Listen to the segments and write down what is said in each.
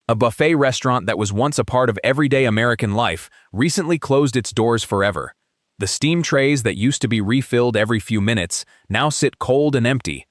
A buffet restaurant that was once a part of everyday American life recently closed its doors forever. The steam trays that used to be refilled every few minutes now sit cold and empty.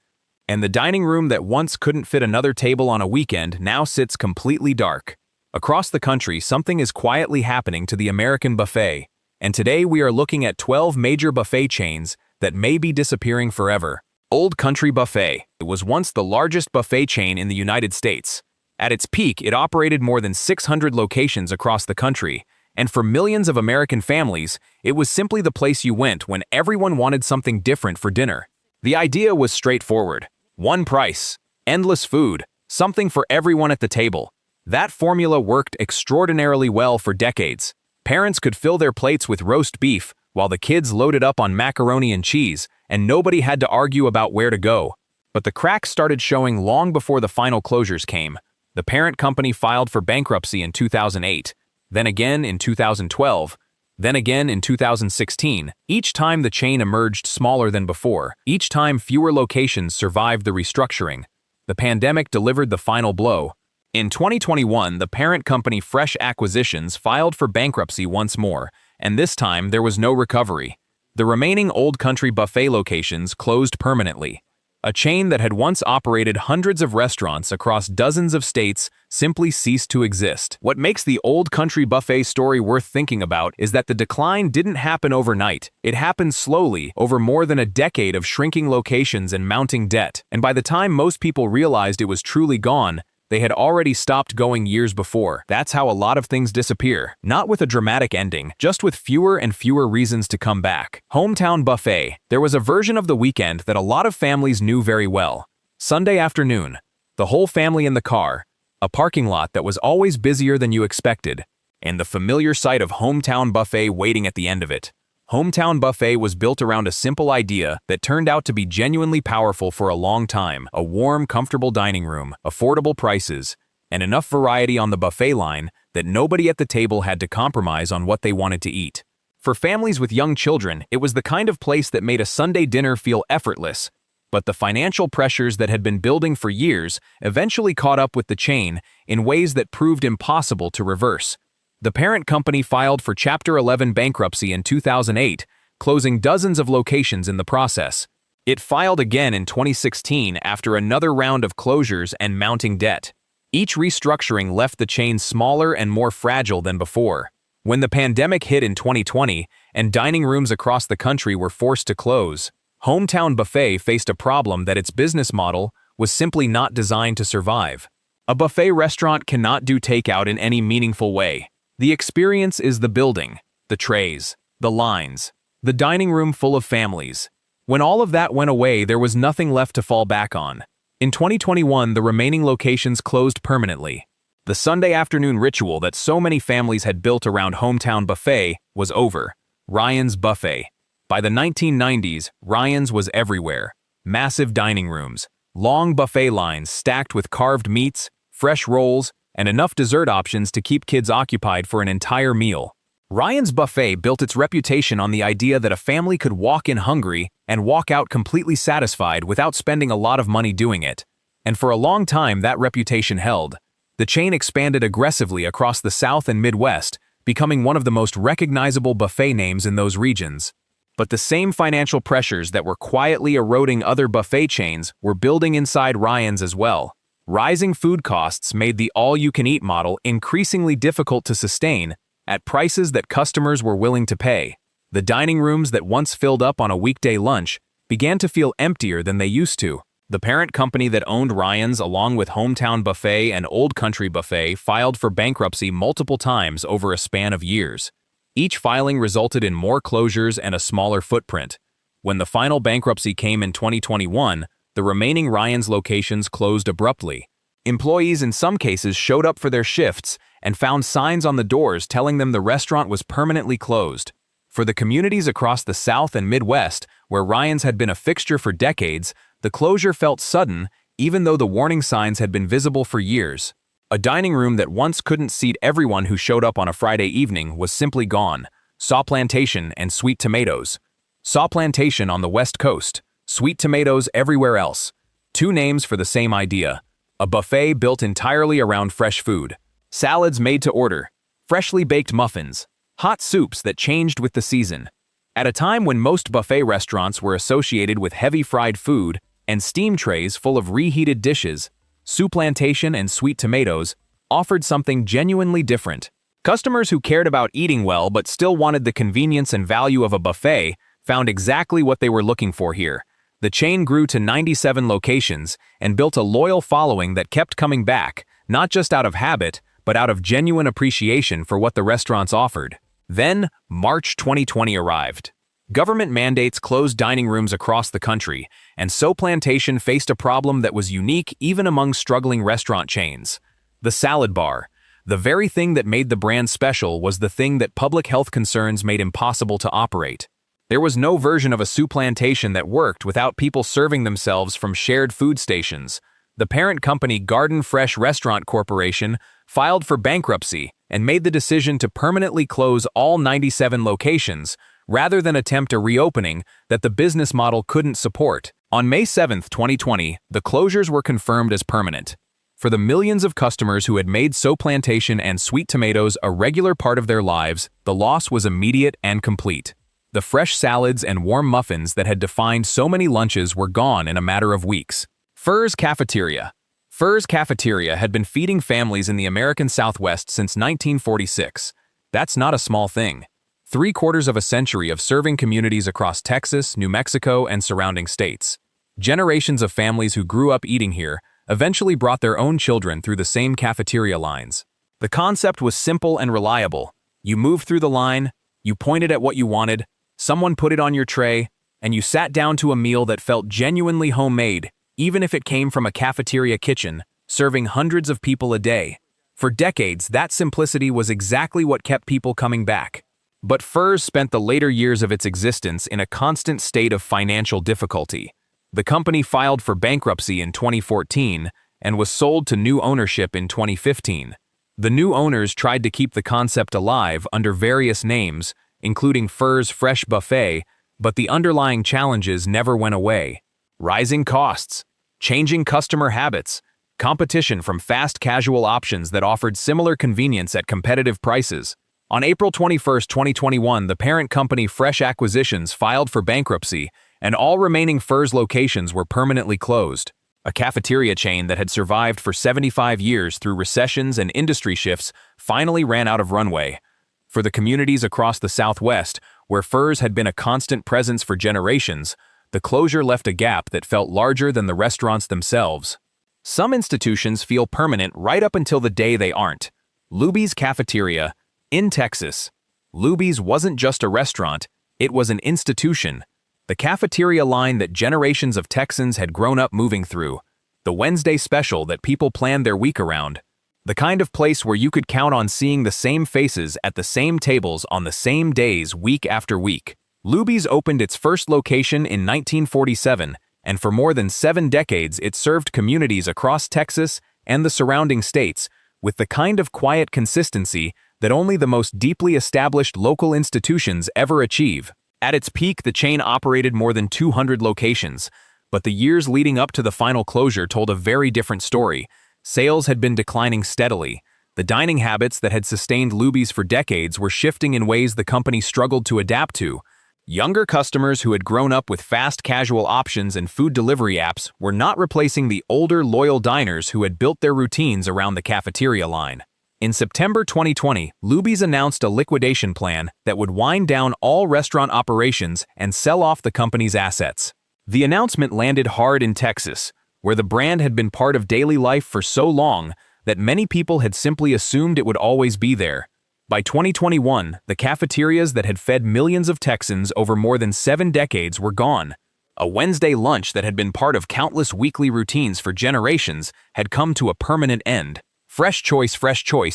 And the dining room that once couldn't fit another table on a weekend now sits completely dark. Across the country, something is quietly happening to the American buffet. And today we are looking at 12 major buffet chains that may be disappearing forever. Old Country Buffet. It was once the largest buffet chain in the United States. At its peak, it operated more than 600 locations across the country, and for millions of American families, it was simply the place you went when everyone wanted something different for dinner. The idea was straightforward. One price, endless food, something for everyone at the table. That formula worked extraordinarily well for decades. Parents could fill their plates with roast beef, while the kids loaded up on macaroni and cheese, and nobody had to argue about where to go. But the cracks started showing long before the final closures came. The parent company filed for bankruptcy in 2008, then again in 2012, then again in 2016. Each time the chain emerged smaller than before. Each time fewer locations survived the restructuring. The pandemic delivered the final blow. In 2021, the parent company Fresh Acquisitions filed for bankruptcy once more, and this time there was no recovery. The remaining Old Country Buffet locations closed permanently. A chain that had once operated hundreds of restaurants across dozens of states simply ceased to exist. What makes the Old Country Buffet story worth thinking about is that the decline didn't happen overnight. It happened slowly over more than a decade of shrinking locations and mounting debt. And by the time most people realized it was truly gone, they had already stopped going years before. That's how a lot of things disappear. Not with a dramatic ending, just with fewer and fewer reasons to come back. Hometown Buffet. There was a version of the weekend that a lot of families knew very well. Sunday afternoon. The whole family in the car. A parking lot that was always busier than you expected. And the familiar sight of Hometown Buffet waiting at the end of it. Hometown Buffet was built around a simple idea that turned out to be genuinely powerful for a long time. A warm, comfortable dining room, affordable prices, and enough variety on the buffet line that nobody at the table had to compromise on what they wanted to eat. For families with young children, it was the kind of place that made a Sunday dinner feel effortless. But the financial pressures that had been building for years eventually caught up with the chain in ways that proved impossible to reverse. The parent company filed for Chapter 11 bankruptcy in 2008, closing dozens of locations in the process. It filed again in 2016 after another round of closures and mounting debt. Each restructuring left the chain smaller and more fragile than before. When the pandemic hit in 2020 and dining rooms across the country were forced to close, Hometown Buffet faced a problem that its business model was simply not designed to survive. A buffet restaurant cannot do takeout in any meaningful way. The experience is the building, the trays, the lines, the dining room full of families. When all of that went away, there was nothing left to fall back on. In 2021, the remaining locations closed permanently. The Sunday afternoon ritual that so many families had built around Hometown Buffet was over. Ryan's Buffet. By the 1990s, Ryan's was everywhere. Massive dining rooms, long buffet lines stacked with carved meats, fresh rolls, and enough dessert options to keep kids occupied for an entire meal. Ryan's Buffet built its reputation on the idea that a family could walk in hungry and walk out completely satisfied without spending a lot of money doing it. And for a long time that reputation held. The chain expanded aggressively across the South and Midwest, becoming one of the most recognizable buffet names in those regions. But the same financial pressures that were quietly eroding other buffet chains were building inside Ryan's as well. Rising food costs made the all-you-can-eat model increasingly difficult to sustain at prices that customers were willing to pay. The dining rooms that once filled up on a weekday lunch began to feel emptier than they used to. The parent company that owned Ryan's, along with Hometown Buffet and Old Country Buffet, filed for bankruptcy multiple times over a span of years. Each filing resulted in more closures and a smaller footprint. When the final bankruptcy came in 2021, the remaining Ryan's locations closed abruptly. Employees in some cases showed up for their shifts and found signs on the doors telling them the restaurant was permanently closed. For the communities across the South and Midwest, where Ryan's had been a fixture for decades, the closure felt sudden, even though the warning signs had been visible for years. A dining room that once couldn't seat everyone who showed up on a Friday evening was simply gone. Souplantation and Sweet Tomatoes. Souplantation on the West Coast. Sweet Tomatoes everywhere else. Two names for the same idea. A buffet built entirely around fresh food. salads made to order, freshly baked muffins, hot soups that changed with the season. At a time when most buffet restaurants were associated with heavy fried food and steam trays full of reheated dishes, Souplantation and Sweet Tomatoes offered something genuinely different. Customers who cared about eating well but still wanted the convenience and value of a buffet found exactly what they were looking for here. The chain grew to 97 locations and built a loyal following that kept coming back, not just out of habit, but out of genuine appreciation for what the restaurants offered. Then, March 2020 arrived. Government mandates closed dining rooms across the country, and Souplantation faced a problem that was unique even among struggling restaurant chains. The salad bar. The very thing that made the brand special was the thing that public health concerns made impossible to operate. There was no version of a Souplantation that worked without people serving themselves from shared food stations. The parent company Garden Fresh Restaurant Corporation filed for bankruptcy and made the decision to permanently close all 97 locations, rather than attempt a reopening that the business model couldn't support. On May 7, 2020, the closures were confirmed as permanent. For the millions of customers who had made Souplantation and Sweet Tomatoes a regular part of their lives, the loss was immediate and complete. The fresh salads and warm muffins that had defined so many lunches were gone in a matter of weeks. Furr's Cafeteria. Furr's Cafeteria had been feeding families in the American Southwest since 1946. That's not a small thing. 3/4 of a century of serving communities across Texas, New Mexico, and surrounding states. Generations of families who grew up eating here eventually brought their own children through the same cafeteria lines. The concept was simple and reliable. You moved through the line, you pointed at what you wanted, someone put it on your tray, and you sat down to a meal that felt genuinely homemade, even if it came from a cafeteria kitchen, serving hundreds of people a day. For decades, that simplicity was exactly what kept people coming back. But Furr's spent the later years of its existence in a constant state of financial difficulty. The company filed for bankruptcy in 2014 and was sold to new ownership in 2015. The new owners tried to keep the concept alive under various names, including Furr's Fresh Buffet, but the underlying challenges never went away. Rising costs, changing customer habits, competition from fast casual options that offered similar convenience at competitive prices. On April 21, 2021, the parent company Fresh Acquisitions filed for bankruptcy, and all remaining Furr's locations were permanently closed. A cafeteria chain that had survived for 75 years through recessions and industry shifts finally ran out of runway. For the communities across the Southwest, where Furr's had been a constant presence for generations, the closure left a gap that felt larger than the restaurants themselves. Some institutions feel permanent right up until the day they aren't. Luby's Cafeteria, in Texas. Luby's wasn't just a restaurant, it was an institution. The cafeteria line that generations of Texans had grown up moving through. The Wednesday special that people planned their week around. The kind of place where you could count on seeing the same faces at the same tables on the same days week after week. Luby's opened its first location in 1947, and for more than 7 decades it served communities across Texas and the surrounding states with the kind of quiet consistency that only the most deeply established local institutions ever achieve. At its peak, the chain operated more than 200 locations, but the years leading up to the final closure told a very different story. Sales had been declining steadily. The dining habits that had sustained Luby's for decades were shifting in ways the company struggled to adapt to. Younger customers who had grown up with fast casual options and food delivery apps were not replacing the older, loyal diners who had built their routines around the cafeteria line. In September 2020, Luby's announced a liquidation plan that would wind down all restaurant operations and sell off the company's assets. The announcement landed hard in Texas, where the brand had been part of daily life for so long that many people had simply assumed it would always be there. By 2021, the cafeterias that had fed millions of Texans over more than 7 decades were gone. A Wednesday lunch that had been part of countless weekly routines for generations had come to a permanent end. Fresh Choice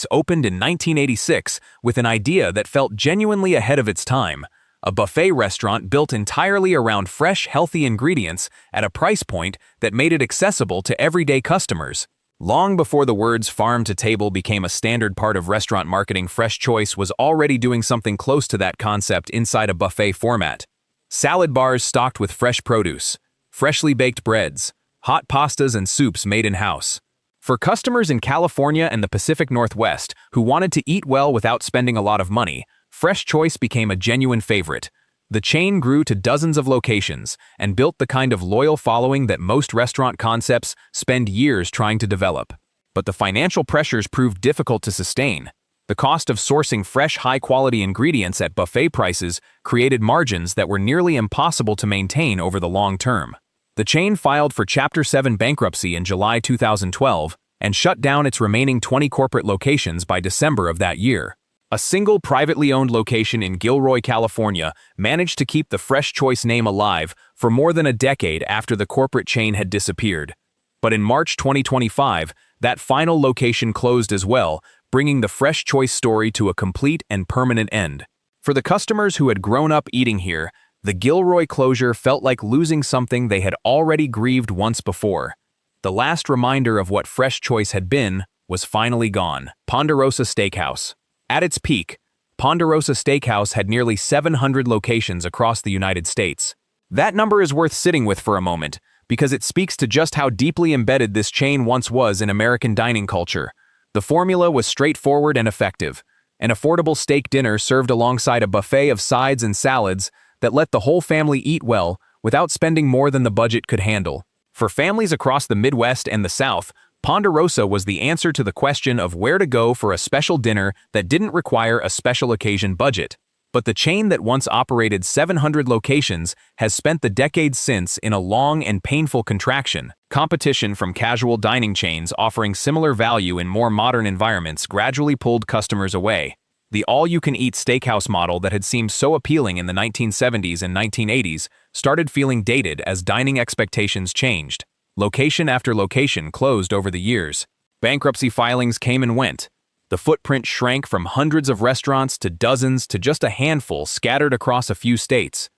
opened in 1986 with an idea that felt genuinely ahead of its time. A buffet restaurant built entirely around fresh, healthy ingredients at a price point that made it accessible to everyday customers. Long before the words farm to table became a standard part of restaurant marketing, Fresh Choice was already doing something close to that concept inside a buffet format. Salad bars stocked with fresh produce, freshly baked breads, hot pastas and soups made in-house. For customers in California and the Pacific Northwest who wanted to eat well without spending a lot of money, Fresh Choice became a genuine favorite. The chain grew to dozens of locations and built the kind of loyal following that most restaurant concepts spend years trying to develop. But the financial pressures proved difficult to sustain. The cost of sourcing fresh, high-quality ingredients at buffet prices created margins that were nearly impossible to maintain over the long term. The chain filed for Chapter 7 bankruptcy in July 2012 and shut down its remaining 20 corporate locations by December of that year. A single privately owned location in Gilroy, California, managed to keep the Fresh Choice name alive for more than a decade after the corporate chain had disappeared. But in March 2025, that final location closed as well, bringing the Fresh Choice story to a complete and permanent end. For the customers who had grown up eating here, the Gilroy closure felt like losing something they had already grieved once before. The last reminder of what Fresh Choice had been was finally gone. Ponderosa Steakhouse. At its peak, Ponderosa Steakhouse had nearly 700 locations across the United States. That number is worth sitting with for a moment, because it speaks to just how deeply embedded this chain once was in American dining culture. The formula was straightforward and effective. An affordable steak dinner served alongside a buffet of sides and salads that let the whole family eat well without spending more than the budget could handle. For families across the Midwest and the South, Ponderosa was the answer to the question of where to go for a special dinner that didn't require a special occasion budget. But the chain that once operated 700 locations has spent the decades since in a long and painful contraction. Competition from casual dining chains offering similar value in more modern environments gradually pulled customers away. The all-you-can-eat steakhouse model that had seemed so appealing in the 1970s and 1980s started feeling dated as dining expectations changed. Location after location closed over the years. Bankruptcy filings came and went. The footprint shrank from hundreds of restaurants to dozens to just a handful scattered across a few states.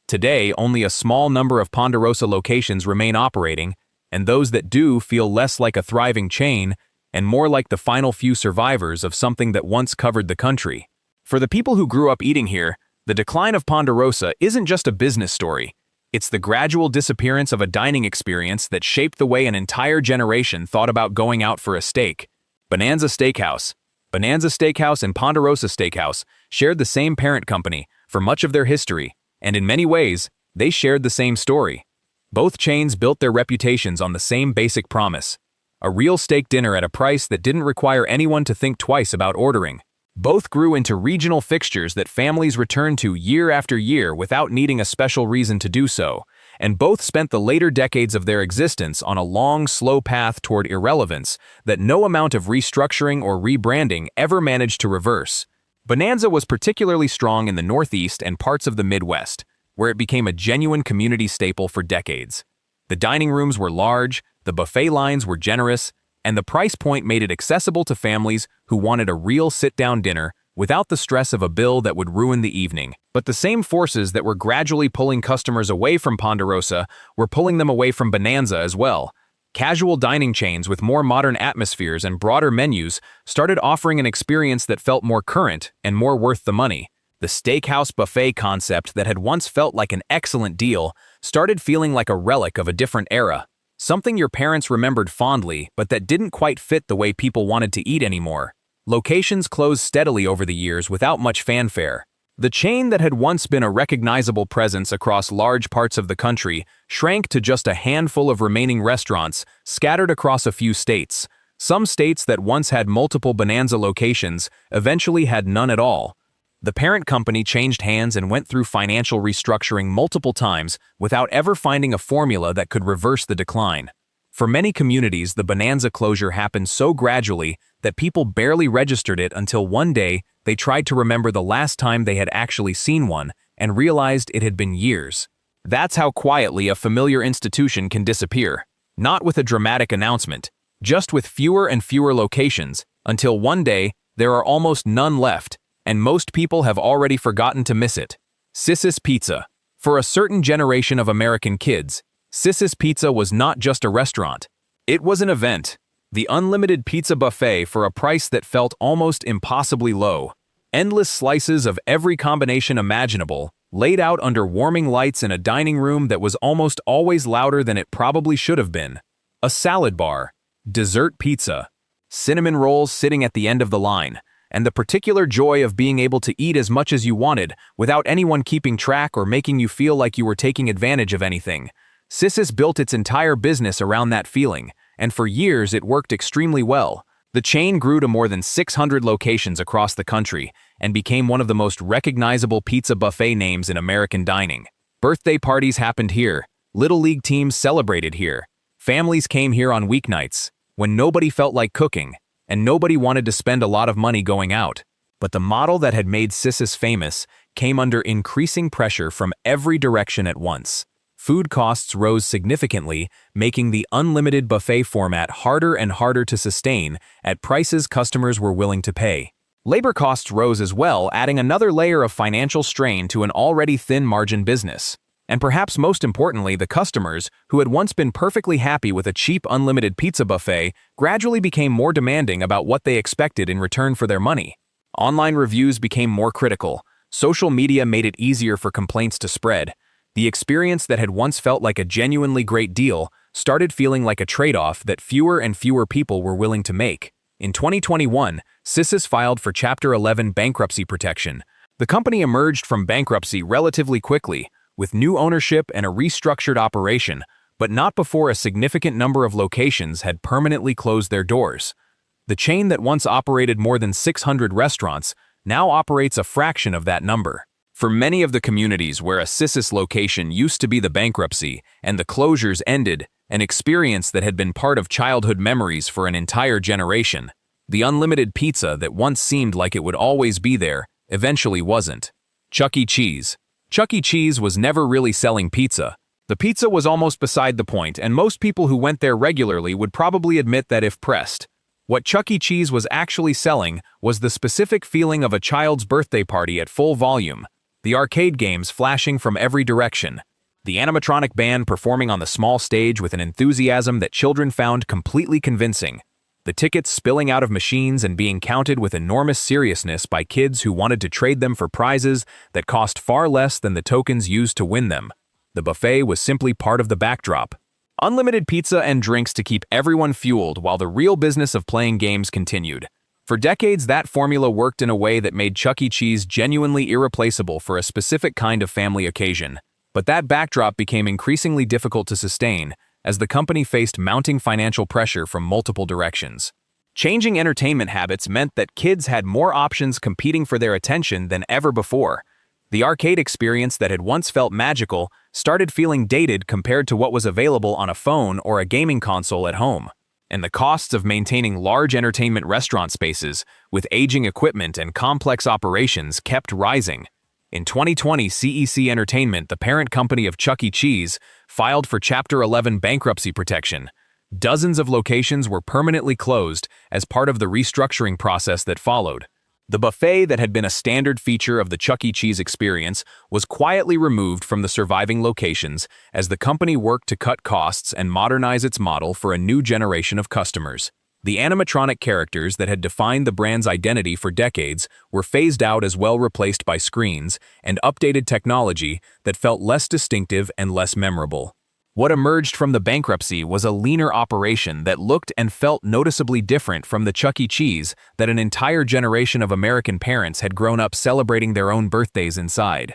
Today, only a small number of Ponderosa locations remain operating, and those that do feel less like a thriving chain and more like the final few survivors of something that once covered the country. For the people who grew up eating here, the decline of Ponderosa isn't just a business story. It's the gradual disappearance of a dining experience that shaped the way an entire generation thought about going out for a steak. Bonanza Steakhouse. Bonanza Steakhouse and Ponderosa Steakhouse shared the same parent company for much of their history, and in many ways, they shared the same story. Both chains built their reputations on the same basic promise: a real steak dinner at a price that didn't require anyone to think twice about ordering. Both grew into regional fixtures that families returned to year after year without needing a special reason to do so, and both spent the later decades of their existence on a long, slow path toward irrelevance that no amount of restructuring or rebranding ever managed to reverse. Bonanza was particularly strong in the Northeast and parts of the Midwest, where it became a genuine community staple for decades. The dining rooms were large, the buffet lines were generous, and the price point made it accessible to families who wanted a real sit-down dinner without the stress of a bill that would ruin the evening. But the same forces that were gradually pulling customers away from Ponderosa were pulling them away from Bonanza as well. Casual dining chains with more modern atmospheres and broader menus started offering an experience that felt more current and more worth the money. The steakhouse buffet concept that had once felt like an excellent deal started feeling like a relic of a different era. Something your parents remembered fondly, but that didn't quite fit the way people wanted to eat anymore. Locations closed steadily over the years without much fanfare. The chain that had once been a recognizable presence across large parts of the country shrank to just a handful of remaining restaurants scattered across a few states. Some states that once had multiple Bonanza locations eventually had none at all. The parent company changed hands and went through financial restructuring multiple times without ever finding a formula that could reverse the decline. For many communities, the Bonanza closure happened so gradually that people barely registered it until one day they tried to remember the last time they had actually seen one and realized it had been years. That's how quietly a familiar institution can disappear. Not with a dramatic announcement, just with fewer and fewer locations, until one day there are almost none left, and most people have already forgotten to miss it. Cicis Pizza. For a certain generation of American kids, Cicis Pizza was not just a restaurant. It was an event. The unlimited pizza buffet for a price that felt almost impossibly low. Endless slices of every combination imaginable, laid out under warming lights in a dining room that was almost always louder than it probably should have been. A salad bar. Dessert pizza. Cinnamon rolls sitting at the end of the line, and the particular joy of being able to eat as much as you wanted without anyone keeping track or making you feel like you were taking advantage of anything. Cicis built its entire business around that feeling, and for years it worked extremely well. The chain grew to more than 600 locations across the country and became one of the most recognizable pizza buffet names in American dining. Birthday parties happened here, Little League teams celebrated here, families came here on weeknights, when nobody felt like cooking, and nobody wanted to spend a lot of money going out. But the model that had made Cicis famous came under increasing pressure from every direction at once. Food costs rose significantly, making the unlimited buffet format harder and harder to sustain at prices customers were willing to pay. Labor costs rose as well, adding another layer of financial strain to an already thin-margin business. And perhaps most importantly, the customers, who had once been perfectly happy with a cheap unlimited pizza buffet, gradually became more demanding about what they expected in return for their money. Online reviews became more critical. Social media made it easier for complaints to spread. The experience that had once felt like a genuinely great deal started feeling like a trade-off that fewer and fewer people were willing to make. In 2021, Cicis filed for Chapter 11 bankruptcy protection. The company emerged from bankruptcy relatively quickly, with new ownership and a restructured operation, but not before a significant number of locations had permanently closed their doors. The chain that once operated more than 600 restaurants now operates a fraction of that number. For many of the communities where a Cicis location used to be the bankruptcy and the closures ended, an experience that had been part of childhood memories for an entire generation, the unlimited pizza that once seemed like it would always be there eventually wasn't. Chuck E. Cheese. Chuck E. Cheese was never really selling pizza. The pizza was almost beside the point, and most people who went there regularly would probably admit that if pressed. What Chuck E. Cheese was actually selling was the specific feeling of a child's birthday party at full volume, the arcade games flashing from every direction, the animatronic band performing on the small stage with an enthusiasm that children found completely convincing, the tickets spilling out of machines and being counted with enormous seriousness by kids who wanted to trade them for prizes that cost far less than the tokens used to win them. The buffet was simply part of the backdrop. Unlimited pizza and drinks to keep everyone fueled while the real business of playing games continued. For decades, that formula worked in a way that made Chuck E. Cheese genuinely irreplaceable for a specific kind of family occasion. But that backdrop became increasingly difficult to sustain as the company faced mounting financial pressure from multiple directions. Changing entertainment habits meant that kids had more options competing for their attention than ever before. The arcade experience that had once felt magical started feeling dated compared to what was available on a phone or a gaming console at home. And the costs of maintaining large entertainment restaurant spaces with aging equipment and complex operations kept rising. In 2020, CEC Entertainment, the parent company of Chuck E. Cheese, filed for Chapter 11 bankruptcy protection. Dozens of locations were permanently closed as part of the restructuring process that followed. The buffet that had been a standard feature of the Chuck E. Cheese experience was quietly removed from the surviving locations as the company worked to cut costs and modernize its model for a new generation of customers. The animatronic characters that had defined the brand's identity for decades were phased out as well, replaced by screens and updated technology that felt less distinctive and less memorable. What emerged from the bankruptcy was a leaner operation that looked and felt noticeably different from the Chuck E. Cheese that an entire generation of American parents had grown up celebrating their own birthdays inside.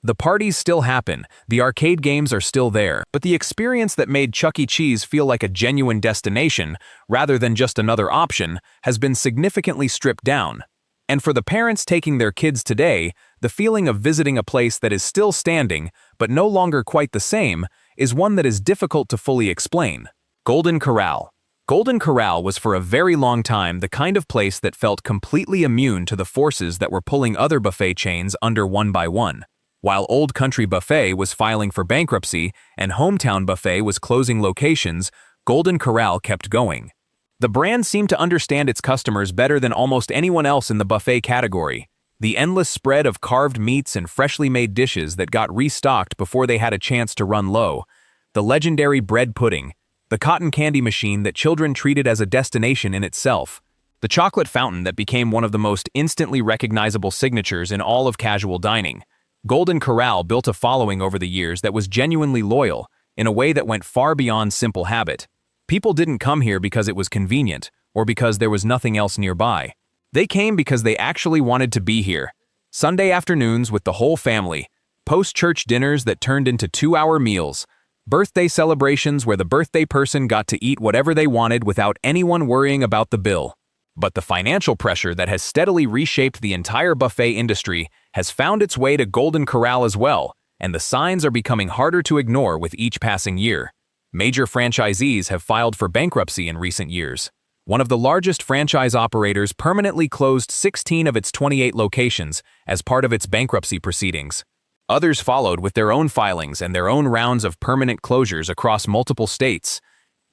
The parties still happen, the arcade games are still there, but the experience that made Chuck E. Cheese feel like a genuine destination, rather than just another option, has been significantly stripped down. And for the parents taking their kids today, the feeling of visiting a place that is still standing, but no longer quite the same, is one that is difficult to fully explain. Golden Corral. Golden Corral was for a very long time the kind of place that felt completely immune to the forces that were pulling other buffet chains under one by one. While Old Country Buffet was filing for bankruptcy and Hometown Buffet was closing locations, Golden Corral kept going. The brand seemed to understand its customers better than almost anyone else in the buffet category. The endless spread of carved meats and freshly made dishes that got restocked before they had a chance to run low. The legendary bread pudding. The cotton candy machine that children treated as a destination in itself. The chocolate fountain that became one of the most instantly recognizable signatures in all of casual dining. Golden Corral built a following over the years that was genuinely loyal, in a way that went far beyond simple habit. People didn't come here because it was convenient, or because there was nothing else nearby. They came because they actually wanted to be here. Sunday afternoons with the whole family, post-church dinners that turned into 2-hour meals, birthday celebrations where the birthday person got to eat whatever they wanted without anyone worrying about the bill. But the financial pressure that has steadily reshaped the entire buffet industry has found its way to Golden Corral as well, and the signs are becoming harder to ignore with each passing year. Major franchisees have filed for bankruptcy in recent years. One of the largest franchise operators permanently closed 16 of its 28 locations as part of its bankruptcy proceedings. Others followed with their own filings and their own rounds of permanent closures across multiple states.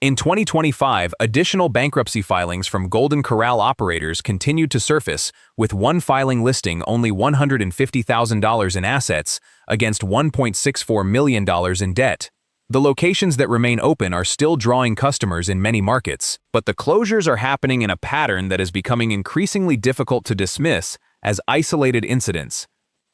In 2025, additional bankruptcy filings from Golden Corral operators continued to surface, with one filing listing only $150,000 in assets against $1.64 million in debt. The locations that remain open are still drawing customers in many markets, but the closures are happening in a pattern that is becoming increasingly difficult to dismiss as isolated incidents.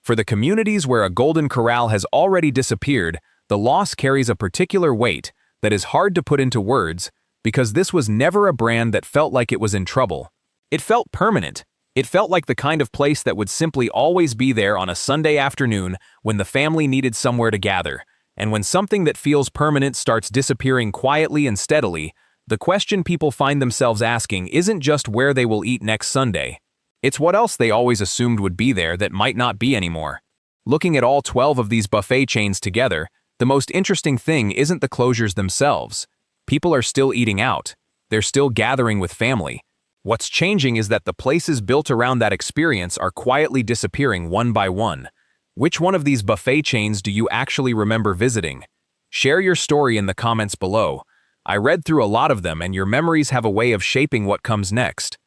For the communities where a Golden Corral has already disappeared, the loss carries a particular weight that is hard to put into words because this was never a brand that felt like it was in trouble. It felt permanent. It felt like the kind of place that would simply always be there on a Sunday afternoon when the family needed somewhere to gather. And when something that feels permanent starts disappearing quietly and steadily, the question people find themselves asking isn't just where they will eat next Sunday. It's what else they always assumed would be there that might not be anymore. Looking at all 12 of these buffet chains together, the most interesting thing isn't the closures themselves. People are still eating out. They're still gathering with family. What's changing is that the places built around that experience are quietly disappearing one by one. Which one of these buffet chains do you actually remember visiting? Share your story in the comments below. I read through a lot of them, and your memories have a way of shaping what comes next.